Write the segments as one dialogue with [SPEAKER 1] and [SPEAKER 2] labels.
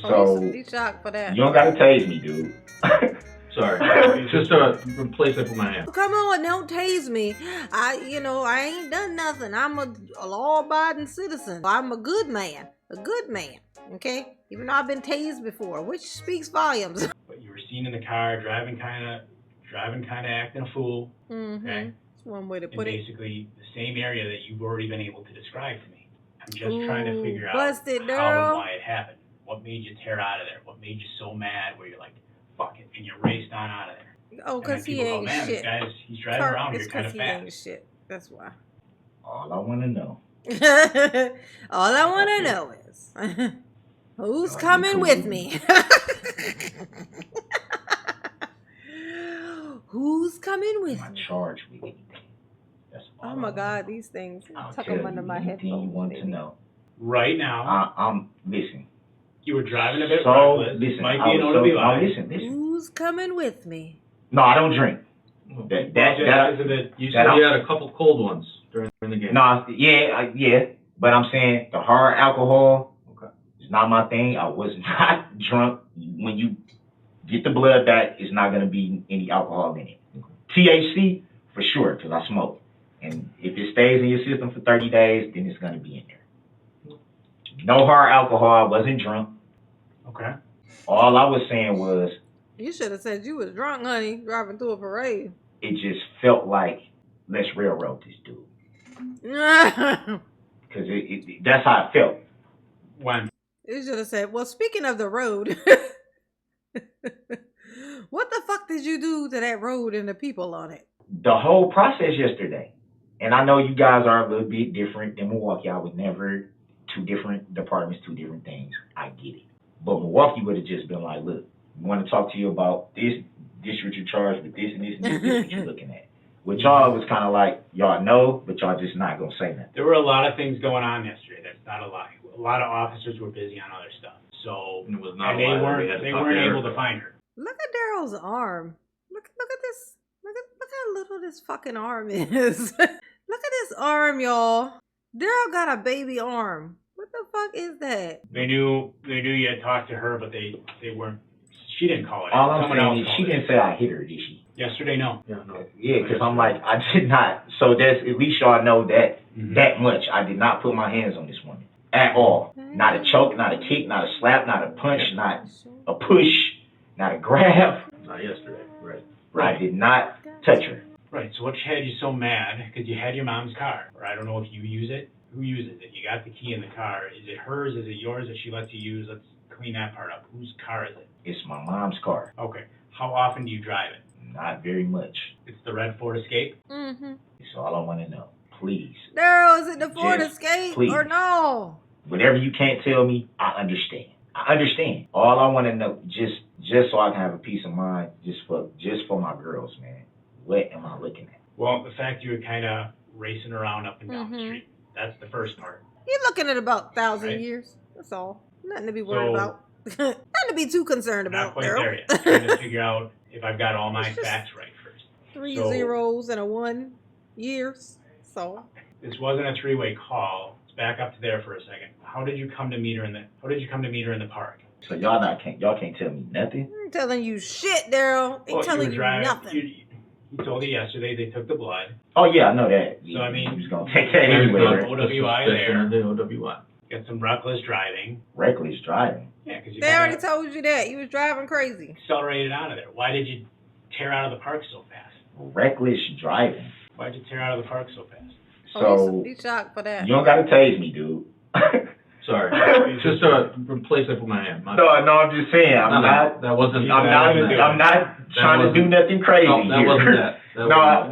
[SPEAKER 1] So
[SPEAKER 2] he's shocked for that.
[SPEAKER 1] you don't gotta tase me, dude.
[SPEAKER 3] Sorry, just a place I put my hand.
[SPEAKER 2] Come on, don't tase me. I ain't done nothing. I'm a law-abiding citizen. I'm a good man. Okay? Even though I've been tased before, which speaks volumes.
[SPEAKER 4] But you were seen in the car driving kind of acting a fool.
[SPEAKER 2] Mm-hmm.
[SPEAKER 4] Okay?
[SPEAKER 2] That's one way to put it.
[SPEAKER 4] Basically the same area that you've already been able to describe to me. I'm just trying to figure out
[SPEAKER 2] busted,
[SPEAKER 4] how
[SPEAKER 2] girl.
[SPEAKER 4] and why it happened. What made you tear out of there? What made you so mad where you're like, fuck it, and you raced on out of there?
[SPEAKER 2] Oh, because he ain't shit.
[SPEAKER 4] He's driving around here kind of
[SPEAKER 2] he
[SPEAKER 4] fast.
[SPEAKER 2] ain't shit. That's why.
[SPEAKER 1] All I want to know.
[SPEAKER 2] All I want to know is who's coming with me? Who's coming with
[SPEAKER 1] I'm
[SPEAKER 2] me?
[SPEAKER 1] not charged with anything. That's all
[SPEAKER 2] Oh my
[SPEAKER 1] I
[SPEAKER 2] God,
[SPEAKER 1] know.
[SPEAKER 2] these things.
[SPEAKER 1] I'll
[SPEAKER 2] Tuck
[SPEAKER 1] tell
[SPEAKER 2] them under
[SPEAKER 1] you
[SPEAKER 2] my
[SPEAKER 1] anything
[SPEAKER 2] headphones.
[SPEAKER 1] you want
[SPEAKER 2] baby.
[SPEAKER 1] to know.
[SPEAKER 4] Right now,
[SPEAKER 1] Listen.
[SPEAKER 4] you were driving a bit
[SPEAKER 1] So
[SPEAKER 4] reckless.
[SPEAKER 1] listen.
[SPEAKER 4] Might be an OWI.
[SPEAKER 1] Listen.
[SPEAKER 2] Who's coming with me?
[SPEAKER 1] No, I don't drink.
[SPEAKER 4] You said you
[SPEAKER 3] had a couple cold ones during the game.
[SPEAKER 1] No, yeah, but I'm saying the hard alcohol.
[SPEAKER 3] Okay.
[SPEAKER 1] It's not my thing. I was not drunk. When you get the blood back, it's not gonna be any alcohol in it. THC for sure, because I smoke. And if it stays in your system for 30 days, then it's gonna be in there. No hard alcohol. I wasn't drunk.
[SPEAKER 4] Okay.
[SPEAKER 1] All I was saying was,
[SPEAKER 2] You should have said you was drunk, honey, driving through a parade.
[SPEAKER 1] it just felt like, let's railroad this dude. Because that's how it felt.
[SPEAKER 4] When?
[SPEAKER 2] You should have said, well, speaking of the road, what the fuck did you do to that road and the people on it?
[SPEAKER 1] The whole process yesterday. And I know you guys are a little bit different than Milwaukee. I would never, two different departments, two different things. I get it. But Milwaukee would have just been like, look, we want to talk to you about this what you're charged with, this and this and this, what you're looking at. With y'all, it was kind of like, y'all know, but y'all just not going to say nothing.
[SPEAKER 4] There were a lot of things going on yesterday. That's not a lie. A lot of officers were busy on other stuff. So
[SPEAKER 3] It was not
[SPEAKER 4] they
[SPEAKER 3] a lie that
[SPEAKER 4] weren't
[SPEAKER 3] we had to
[SPEAKER 4] they
[SPEAKER 3] talk
[SPEAKER 4] weren't
[SPEAKER 3] to
[SPEAKER 4] able
[SPEAKER 3] her.
[SPEAKER 4] to find her.
[SPEAKER 2] Look at Darrell's arm. Look at this. Look how little this fucking arm is. Look at this arm, y'all. Darrell got a baby arm. What the fuck is that?
[SPEAKER 4] They knew you had talked to her, but they weren't. She didn't call it.
[SPEAKER 1] All I'm
[SPEAKER 4] Someone
[SPEAKER 1] saying
[SPEAKER 4] else
[SPEAKER 1] is,
[SPEAKER 4] called
[SPEAKER 1] she
[SPEAKER 4] it.
[SPEAKER 1] didn't say I hit her, did she?
[SPEAKER 4] Yesterday, no.
[SPEAKER 3] Yeah, no.
[SPEAKER 1] Yeah, because I'm like, I did not. So that's, at least y'all know that
[SPEAKER 4] Mhm.
[SPEAKER 1] that much. I did not put my hands on this woman at all. Not a choke, not a kick, not a slap, not a punch, not a push, not a grab.
[SPEAKER 3] Not yesterday, right.
[SPEAKER 1] I did not touch her.
[SPEAKER 4] Right. So what had you so mad? Because you had your mom's car, or I don't know if you use it. Who uses it? You got the key in the car. Is it hers? Is it yours that she lets you use? Let's clean that part up. Whose car is it?
[SPEAKER 1] It's my mom's car.
[SPEAKER 4] Okay. How often do you drive it?
[SPEAKER 1] Not very much.
[SPEAKER 4] It's the red Ford Escape?
[SPEAKER 2] Mm-hmm.
[SPEAKER 1] That's all I want to know. Please.
[SPEAKER 2] Darrell, is it the Ford
[SPEAKER 1] Just
[SPEAKER 2] Escape
[SPEAKER 1] please.
[SPEAKER 2] or no?
[SPEAKER 1] Whatever you can't tell me, I understand. I understand. All I want to know, just so I can have a peace of mind, just for my girls, man. What am I looking at?
[SPEAKER 4] Well, the fact you were kind of racing around up and down the
[SPEAKER 2] Mhm.
[SPEAKER 4] street. That's the first part.
[SPEAKER 2] You're looking at about 1,000
[SPEAKER 4] Right.
[SPEAKER 2] years. That's all. Nothing to be worried
[SPEAKER 4] So-
[SPEAKER 2] about. Nothing to be too concerned
[SPEAKER 4] Not
[SPEAKER 2] about,
[SPEAKER 4] quite
[SPEAKER 2] Darrell.
[SPEAKER 4] there yet. I'm trying to figure out if I've got all my
[SPEAKER 2] It's just-
[SPEAKER 4] facts right first.
[SPEAKER 2] 3
[SPEAKER 4] So-
[SPEAKER 2] zeros and a 1 years. So
[SPEAKER 4] This wasn't a three-way call. Let's back up to there for a second. How did you come to meet her in the park?
[SPEAKER 1] So y'all can't tell me nothing.
[SPEAKER 2] I'm telling you shit, Darrell. Ain't
[SPEAKER 4] Well,
[SPEAKER 2] telling
[SPEAKER 4] were
[SPEAKER 2] you
[SPEAKER 4] driving.
[SPEAKER 2] nothing.
[SPEAKER 4] He told you yesterday they took the blood.
[SPEAKER 1] Oh yeah, I know that.
[SPEAKER 4] So, I mean,
[SPEAKER 1] he was gonna take that
[SPEAKER 4] there's
[SPEAKER 1] anyway.
[SPEAKER 4] no OWI
[SPEAKER 3] Suspicion
[SPEAKER 4] there.
[SPEAKER 3] of the OWI.
[SPEAKER 4] Got some reckless driving.
[SPEAKER 1] Reckless driving.
[SPEAKER 4] Yeah, because you
[SPEAKER 2] They already
[SPEAKER 4] kinda
[SPEAKER 2] told you that. You was driving crazy.
[SPEAKER 4] accelerated out of there. Why did you tear out of the park so fast?
[SPEAKER 1] Reckless driving.
[SPEAKER 4] Why'd you tear out of the park so fast?
[SPEAKER 1] So
[SPEAKER 2] he's shocked for that.
[SPEAKER 1] you don't gotta tase me, dude.
[SPEAKER 3] Sorry, just a place I put my hand.
[SPEAKER 1] No, I'm just saying. I'm not
[SPEAKER 3] That wasn't.
[SPEAKER 1] I'm not trying to do nothing crazy
[SPEAKER 3] No, that
[SPEAKER 1] here.
[SPEAKER 3] wasn't that.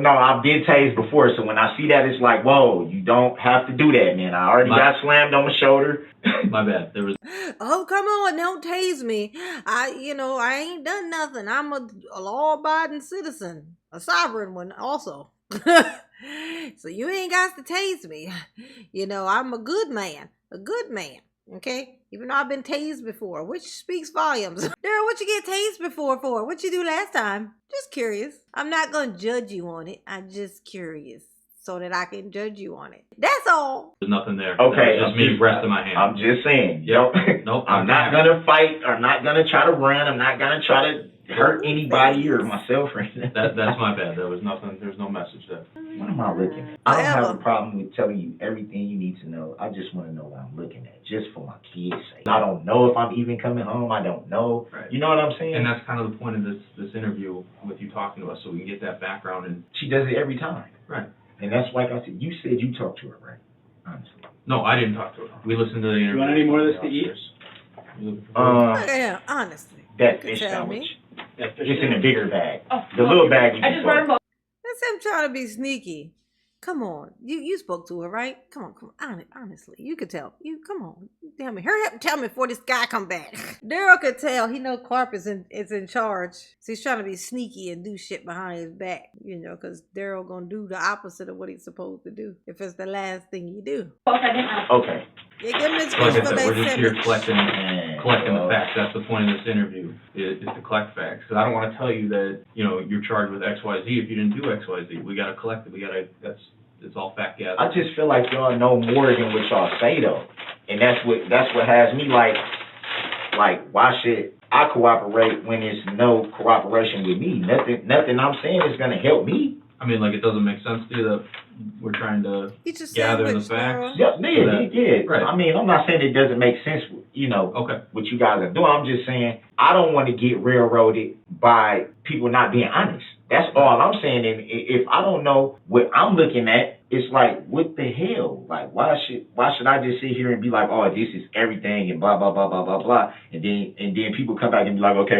[SPEAKER 1] No, I've been tased before, so when I see that, it's like, whoa, you don't have to do that, man. I already got slammed on my shoulder.
[SPEAKER 3] My bad. There was.
[SPEAKER 2] Oh, come on, don't tase me. I ain't done nothing. I'm a law-abiding citizen, a sovereign one also. So you ain't got to tase me. I'm a good man, okay? Even though I've been tased before, which speaks volumes. Darrell, what you get tased before for? What you do last time? Just curious. I'm not gonna judge you on it. I'm just curious. so that I can judge you on it. That's all.
[SPEAKER 3] There's nothing there.
[SPEAKER 1] Okay,
[SPEAKER 3] That was just me resting my hand.
[SPEAKER 1] I'm just saying.
[SPEAKER 3] Yep. Nope.
[SPEAKER 1] I'm not gonna fight. I'm not gonna try to run. I'm not gonna try to hurt anybody or myself or anything.
[SPEAKER 3] That's my bad. There was nothing. There's no message there.
[SPEAKER 1] What am I looking at? I don't have a
[SPEAKER 2] Whatever.
[SPEAKER 1] problem with telling you everything you need to know. I just want to know what I'm looking at, just for my kids' sake. I don't know if I'm even coming home. I don't know.
[SPEAKER 3] Right.
[SPEAKER 1] You know what I'm saying?
[SPEAKER 3] And that's kind of the point of this interview with you talking to us, so we can get that background. And
[SPEAKER 1] She does it every time.
[SPEAKER 3] right.
[SPEAKER 1] And that's like I said, you said you talked to her, right? Honestly.
[SPEAKER 3] No, I didn't talk to her. We listened to the interview.
[SPEAKER 4] You want any more of this to eat?
[SPEAKER 2] Yeah, honestly.
[SPEAKER 1] That
[SPEAKER 2] You can
[SPEAKER 1] fish
[SPEAKER 2] tell
[SPEAKER 1] sandwich.
[SPEAKER 2] me.
[SPEAKER 1] It's in a bigger bag.
[SPEAKER 5] Oh,
[SPEAKER 1] The little bag we
[SPEAKER 5] I just brought him up.
[SPEAKER 2] That's him trying to be sneaky. Come on. You spoke to her, right? Come on. Honestly, you could tell. Come on. Tell me. Hurry up and tell me before this guy come back. Darrell could tell. He know Clark is in charge. So he's trying to be sneaky and do shit behind his back. You know, because Darrell gonna do the opposite of what he's supposed to do. If it's the last thing you do.
[SPEAKER 1] Okay.
[SPEAKER 2] Yeah, give him his
[SPEAKER 3] Like
[SPEAKER 2] fish
[SPEAKER 3] I said,
[SPEAKER 2] fillet
[SPEAKER 3] we're just here
[SPEAKER 2] sandwich.
[SPEAKER 3] collecting the facts. That's the point of this interview, is to collect facts. Because I don't want to tell you that, you're charged with X, Y, Z if you didn't do X, Y, Z. We got to collect it. It's all fact gathering.
[SPEAKER 1] I just feel like y'all know more than what y'all say though. And that's what has me like why should I cooperate when there's no cooperation with me? Nothing I'm saying is gonna help me.
[SPEAKER 3] I mean, like, it doesn't make sense to you that we're trying to
[SPEAKER 2] Eat your
[SPEAKER 3] gather the
[SPEAKER 2] sandwich,
[SPEAKER 3] facts.
[SPEAKER 2] Darrell.
[SPEAKER 1] Yeah.
[SPEAKER 3] Right.
[SPEAKER 1] I mean, I'm not saying it doesn't make sense,
[SPEAKER 3] Okay.
[SPEAKER 1] what you guys are doing. I'm just saying I don't want to get railroaded by people not being honest. That's all I'm saying. And if I don't know what I'm looking at, it's like, what the hell? Like, why should I just sit here and be like, oh, this is everything and blah blah blah blah blah blah, and then people come back and be like, okay,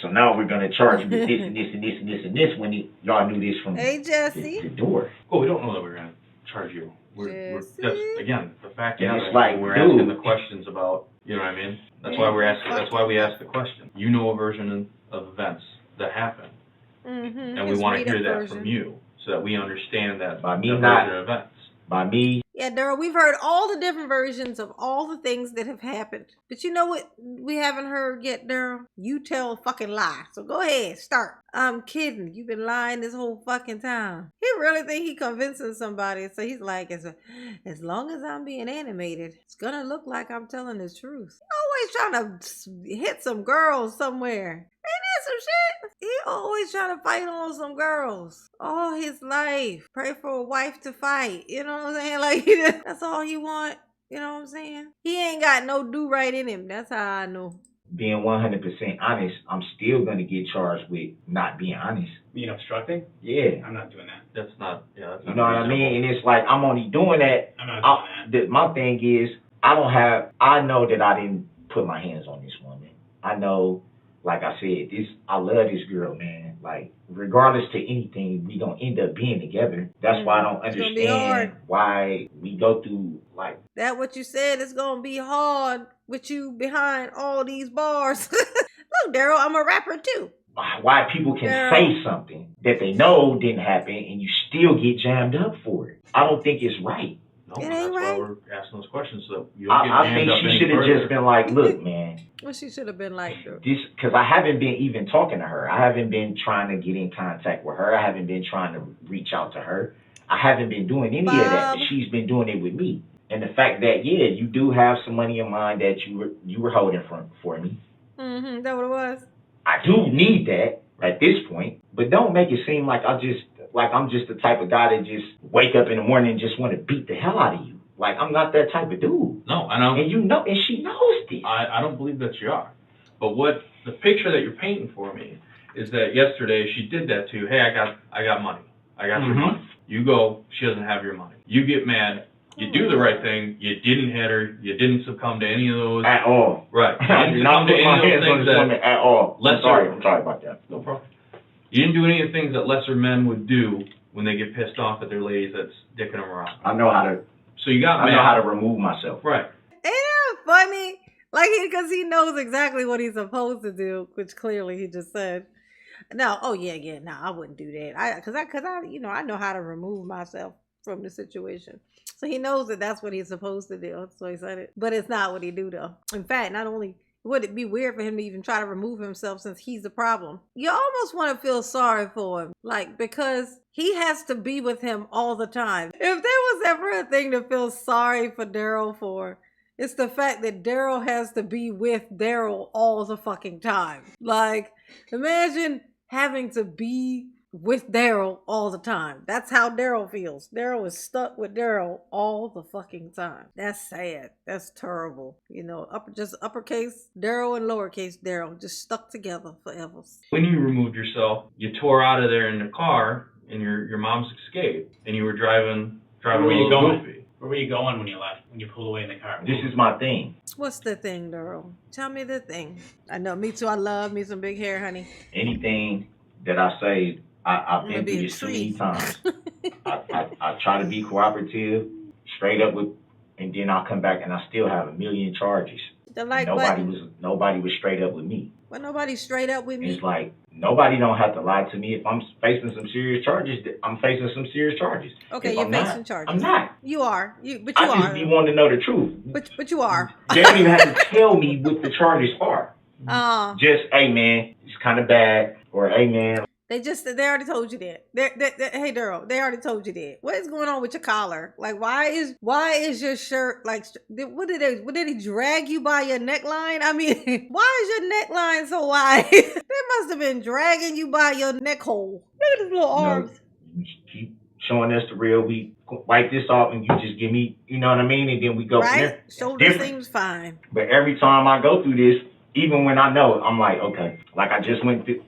[SPEAKER 1] so now we're gonna charge you with this and this and this and this and this when y'all knew this from
[SPEAKER 2] Hey, Jesse.
[SPEAKER 1] the door.
[SPEAKER 3] Well, we don't know that we're going to charge you. We're
[SPEAKER 2] Jesse.
[SPEAKER 3] that's, again, the fact
[SPEAKER 1] And
[SPEAKER 3] gathering.
[SPEAKER 1] it's like,
[SPEAKER 3] we're
[SPEAKER 1] dude.
[SPEAKER 3] asking the questions about, you know what I mean? That's why we're asking. That's why we ask the question. You know a version of events that happen,
[SPEAKER 2] Mm-hmm.
[SPEAKER 3] and we want to hear that from you, so that we understand that
[SPEAKER 1] By me
[SPEAKER 3] that
[SPEAKER 1] not-
[SPEAKER 3] version of events.
[SPEAKER 1] By me,
[SPEAKER 2] Yeah, Darrell, we've heard all the different versions of all the things that have happened. But you know what we haven't heard yet, Darrell? You tell a fucking lie. So go ahead, start. I'm kidding. You've been lying this whole fucking time. He really think he convincing somebody. So he's like, as long as I'm being animated, it's gonna look like I'm telling the truth. Always trying to hit some girls somewhere. Ain't that some shit? He always trying to fight on some girls. All his life. Pray for a wife to fight. You know what I'm saying? Like, that's all he want. You know what I'm saying? He ain't got no do right in him. That's how I know.
[SPEAKER 1] being 100% honest, I'm still gonna get charged with not being honest.
[SPEAKER 4] Being obstructing?
[SPEAKER 1] Yeah.
[SPEAKER 4] I'm not doing that.
[SPEAKER 3] That's not. Yeah. That's
[SPEAKER 1] You
[SPEAKER 3] not
[SPEAKER 1] know what I
[SPEAKER 3] reasonable.
[SPEAKER 1] mean? And it's like, I'm only doing that.
[SPEAKER 4] I'm not doing that.
[SPEAKER 1] My thing is, I know that I didn't put my hands on this woman. I know, like I said, I love this girl, man. Like, regardless to anything, we gonna end up being together. That's why I don't
[SPEAKER 2] It's gonna be hard.
[SPEAKER 1] understand why we go through, like,
[SPEAKER 2] That what you said is gonna be hard with you behind all these bars. Look, Darrell, I'm a rapper too.
[SPEAKER 1] why people can
[SPEAKER 2] Girl.
[SPEAKER 1] say something that they know didn't happen and you still get jammed up for it. I don't think it's right.
[SPEAKER 3] No,
[SPEAKER 2] It
[SPEAKER 3] that's
[SPEAKER 2] ain't
[SPEAKER 3] why
[SPEAKER 2] right.
[SPEAKER 3] we're asking those questions, so you don't get
[SPEAKER 1] I
[SPEAKER 3] jammed
[SPEAKER 1] think
[SPEAKER 3] up
[SPEAKER 1] she
[SPEAKER 3] any
[SPEAKER 1] should have
[SPEAKER 3] further.
[SPEAKER 1] just been like, look, man,
[SPEAKER 2] What she should have been like, though.
[SPEAKER 1] because I haven't been even talking to her. I haven't been trying to get in contact with her. I haven't been trying to reach out to her. I haven't been doing any of that,
[SPEAKER 2] Bob.
[SPEAKER 1] but she's been doing it with me. And the fact that, yeah, you do have some money in mind that you were holding for me.
[SPEAKER 2] Mm-hmm. That what it was.
[SPEAKER 1] I do need that at this point, but don't make it seem like I'm just the type of guy that just wake up in the morning and just want to beat the hell out of you. Like, I'm not that type of dude.
[SPEAKER 3] No, I know.
[SPEAKER 1] And you know, and she knows this.
[SPEAKER 3] I don't believe that you are. But what the picture that you're painting for me is that yesterday she did that to you. Hey, I got money. I got your
[SPEAKER 1] Mhm.
[SPEAKER 3] money. You go, she doesn't have your money. You get mad. You do the right thing. You didn't hit her. You didn't succumb to any of those.
[SPEAKER 1] At all.
[SPEAKER 3] Right. You
[SPEAKER 1] I
[SPEAKER 3] didn't
[SPEAKER 1] did not
[SPEAKER 3] succumb to
[SPEAKER 1] put
[SPEAKER 3] any
[SPEAKER 1] my
[SPEAKER 3] of those
[SPEAKER 1] hands on
[SPEAKER 3] things
[SPEAKER 1] this woman
[SPEAKER 3] that.
[SPEAKER 1] at all.
[SPEAKER 3] Lesser-
[SPEAKER 1] I'm sorry about that.
[SPEAKER 3] No problem. You didn't do any of the things that lesser men would do when they get pissed off at their ladies that's dicking them around.
[SPEAKER 1] I know how to
[SPEAKER 3] So you got
[SPEAKER 1] I
[SPEAKER 3] mad.
[SPEAKER 1] know how to remove myself.
[SPEAKER 3] Right.
[SPEAKER 2] Ain't that funny? Like, because he knows exactly what he's supposed to do, which clearly he just said. No, no, I wouldn't do that. Cause I know how to remove myself from the situation. So he knows that that's what he's supposed to do. So he said it, but it's not what he do though. In fact, not only Would it be weird for him to even try to remove himself since he's the problem? You almost want to feel sorry for him, like, because he has to be with him all the time. If there was ever a thing to feel sorry for Daryl for, it's the fact that Daryl has to be with Daryl all the fucking time. Like, imagine having to be with Daryl all the time. That's how Daryl feels. Daryl is stuck with Daryl all the fucking time. That's sad. That's terrible. You know, just uppercase Daryl and lowercase Daryl just stuck together forever.
[SPEAKER 3] When you removed yourself, you tore out of there in the car, and your mom's escaped, and you were driving
[SPEAKER 4] Where were you
[SPEAKER 3] a
[SPEAKER 4] going?
[SPEAKER 3] goofy.
[SPEAKER 4] Where were you going when you left? When you pulled away in the car?
[SPEAKER 1] This is my thing.
[SPEAKER 2] What's the thing, Daryl? Tell me the thing. I know, me too. I love me some big hair, honey.
[SPEAKER 1] Anything that I say, I've been through
[SPEAKER 2] Be a
[SPEAKER 1] this too many
[SPEAKER 2] tree.
[SPEAKER 1] times. I try to be cooperative, straight up with, and then I'll come back and I still have a million charges.
[SPEAKER 2] The like
[SPEAKER 1] Nobody
[SPEAKER 2] button.
[SPEAKER 1] was straight up with me.
[SPEAKER 2] Well, nobody's straight up with
[SPEAKER 1] And
[SPEAKER 2] me.
[SPEAKER 1] it's like, nobody don't have to lie to me. If I'm facing some serious charges, I'm facing some serious charges.
[SPEAKER 2] Okay,
[SPEAKER 1] If
[SPEAKER 2] you're
[SPEAKER 1] I'm
[SPEAKER 2] facing
[SPEAKER 1] not,
[SPEAKER 2] charges.
[SPEAKER 1] I'm not.
[SPEAKER 2] You are. But you
[SPEAKER 1] I just
[SPEAKER 2] are.
[SPEAKER 1] be wanting to know the truth.
[SPEAKER 2] But you are.
[SPEAKER 1] They don't even have to tell me what the charges are. Just, hey man, it's kind of bad, or hey man.
[SPEAKER 2] They already told you that. Hey Daryl, they already told you that. What is going on with your collar? Like, why is your shirt like? What did he drag you by your neckline? I mean, why is your neckline so wide? They must have been dragging you by your neck hole. Look at his little arms.
[SPEAKER 1] You keep showing us the real. We wipe this off, and you just give me, you know what I mean, and then we go from there.
[SPEAKER 2] Right? Shoulder seems fine.
[SPEAKER 1] But every time I go through this, even when I know, I'm like, okay, like I just went through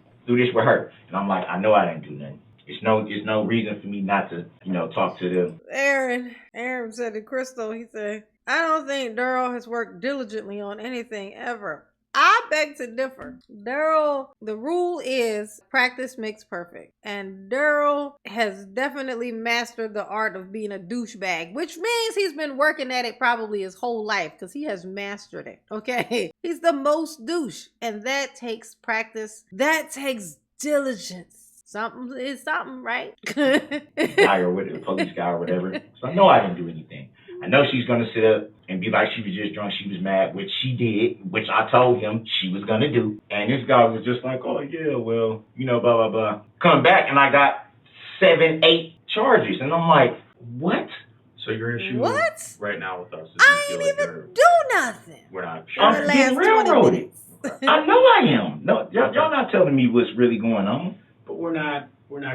[SPEAKER 1] this with her, and I'm like, I know I didn't do nothing. It's no reason for me not to, talk to them.
[SPEAKER 2] Aaron said to Crystal, he said, I don't think Daryl has worked diligently on anything ever. I beg to differ. Daryl, the rule is practice makes perfect. And Daryl has definitely mastered the art of being a douchebag, which means he's been working at it probably his whole life because he has mastered it. Okay? He's the most douche. And that takes practice. That takes diligence. Something is something, right?
[SPEAKER 1] Guy or whatever, police guy or whatever. So I know I didn't do anything. I know she's gonna sit up and be like she was just drunk, she was mad, which she did, which I told him she was gonna do. And this guy was just like, oh yeah, well, blah, blah, blah. Come back and I got 7, 8 charges. And I'm like, what?
[SPEAKER 3] So your issue
[SPEAKER 2] What?
[SPEAKER 3] right now with us is
[SPEAKER 2] I
[SPEAKER 3] you
[SPEAKER 2] ain't
[SPEAKER 3] feel like
[SPEAKER 2] even do nothing.
[SPEAKER 3] we're not
[SPEAKER 2] In
[SPEAKER 3] sure.
[SPEAKER 2] the
[SPEAKER 1] I'm getting
[SPEAKER 2] last 20
[SPEAKER 1] railroaded.
[SPEAKER 2] minutes.
[SPEAKER 1] I know I am. No, y'all not telling me what's really going on.
[SPEAKER 4] But we're not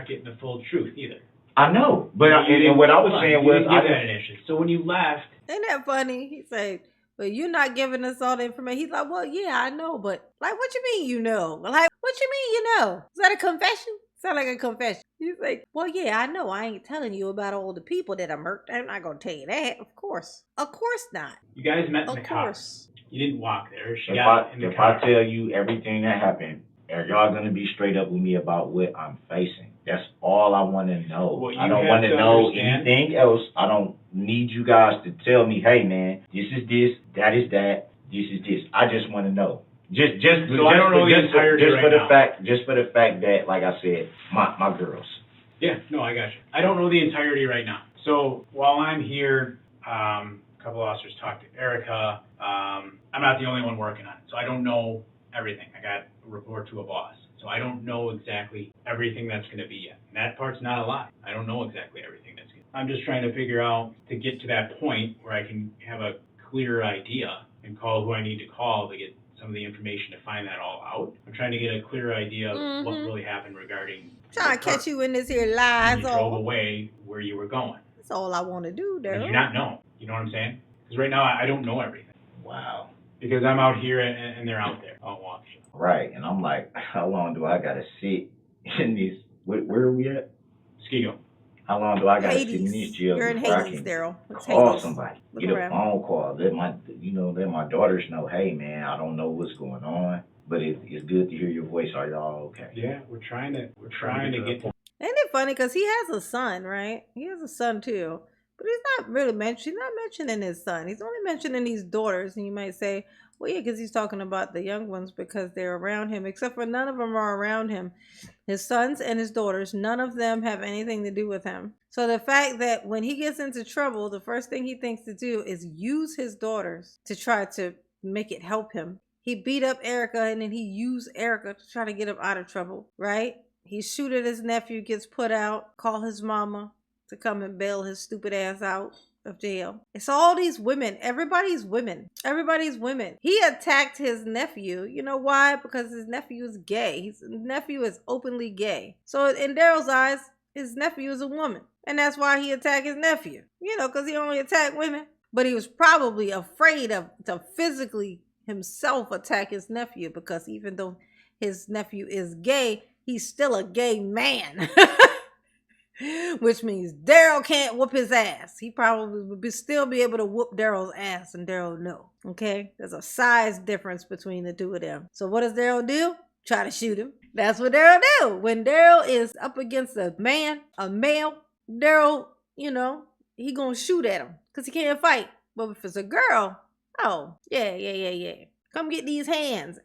[SPEAKER 4] getting the full truth either.
[SPEAKER 1] I know, but
[SPEAKER 4] You
[SPEAKER 1] and what I was
[SPEAKER 4] didn't-
[SPEAKER 1] saying
[SPEAKER 4] you
[SPEAKER 1] was,
[SPEAKER 4] didn't give that initiative. So when you left,
[SPEAKER 2] Ain't that funny? He said, but you're not giving us all the information. He's like, well, yeah, I know, but like, what you mean you know? Like, what you mean you know? Is that a confession? Sound like a confession. He's like, well, yeah, I know. I ain't telling you about all the people that I murked. I'm not going to tell you that. Of course. Of course not.
[SPEAKER 4] you guys met in
[SPEAKER 2] Of
[SPEAKER 4] the car.
[SPEAKER 2] course.
[SPEAKER 4] You didn't walk there. She
[SPEAKER 1] if
[SPEAKER 4] got in the car.
[SPEAKER 1] I tell you everything that happened, are y'all gonna be straight up with me about what I'm facing? That's all I want to know.
[SPEAKER 4] What you
[SPEAKER 1] I don't
[SPEAKER 4] have
[SPEAKER 1] want
[SPEAKER 4] to
[SPEAKER 1] to know
[SPEAKER 4] understand-
[SPEAKER 1] anything else. I don't need you guys to tell me, hey man, this is this, that is that, this is this. I just want to know.
[SPEAKER 4] So I don't know the entirety
[SPEAKER 1] just
[SPEAKER 4] right
[SPEAKER 1] for the
[SPEAKER 4] now.
[SPEAKER 1] just for the fact that, like I said, my girls.
[SPEAKER 4] Yeah, no, I got you. I don't know the entirety right now. So while I'm here, a couple officers talked to Erica. I'm not the only one working on it, so I don't know everything. I got a report to a boss, so I don't know exactly everything that's going to be yet. And that part's not a lie. I don't know exactly everything that's going to be. I'm just trying to figure out to get to that point where I can have a clear idea and call who I need to call to get some of the information to find that all out. I'm trying to get a clear idea of what really happened regarding
[SPEAKER 2] Trying to catch you in this here
[SPEAKER 4] when
[SPEAKER 2] lies.
[SPEAKER 4] you drove away, where you were going.
[SPEAKER 2] That's all I want to do,
[SPEAKER 4] I
[SPEAKER 2] Daryl.
[SPEAKER 4] do not know. You know what I'm saying? Because right now I don't know everything.
[SPEAKER 1] Wow.
[SPEAKER 4] Because I'm out here and they're out there on walk.
[SPEAKER 1] Right, and I'm like, how long do I gotta sit in this? Where are we at?
[SPEAKER 4] Skigo.
[SPEAKER 1] How long do I gotta sit in
[SPEAKER 2] Hades.
[SPEAKER 1] this jail
[SPEAKER 2] You're in
[SPEAKER 1] before I
[SPEAKER 2] Hades,
[SPEAKER 1] can
[SPEAKER 2] Daryl. It's
[SPEAKER 1] call
[SPEAKER 2] Hades.
[SPEAKER 1] somebody,
[SPEAKER 2] Look
[SPEAKER 1] get a
[SPEAKER 2] around.
[SPEAKER 1] phone call, let my daughters know, hey man, I don't know what's going on, but it's good to hear your voice. Are y'all okay?
[SPEAKER 4] Yeah, we're trying to get to.
[SPEAKER 2] Ain't it funny? Because he has a son, right? He has a son too. But he's not really mentioning his son. He's only mentioning these daughters. And you might say, well, yeah, because he's talking about the young ones because they're around him, except for none of them are around him. His sons and his daughters, none of them have anything to do with him. So the fact that when he gets into trouble, the first thing he thinks to do is use his daughters to try to make it help him He beat up Erica and then he used Erica to try to get him out of trouble, right? He shoot at his nephew, gets put out, call his mama to come and bail his stupid ass out of jail. It's all these women. Everybody's women. Everybody's women. He attacked his nephew. You know why? Because his nephew is gay. His nephew is openly gay. So in Darrell's eyes, his nephew is a woman. And that's why he attacked his nephew. You know, because he only attacked women. But he was probably afraid to physically himself attack his nephew, because even though his nephew is gay, he's still a gay man. Which means Darrell can't whoop his ass. He probably would still be able to whoop Darrell's ass, and Darrell no. Okay? There's a size difference between the two of them. So what does Darrell do? Try to shoot him. That's what Darrell do. When Darrell is up against a male, Darrell, you know, he gonna shoot at him because he can't fight. But if it's a girl, oh, yeah. Come get these hands.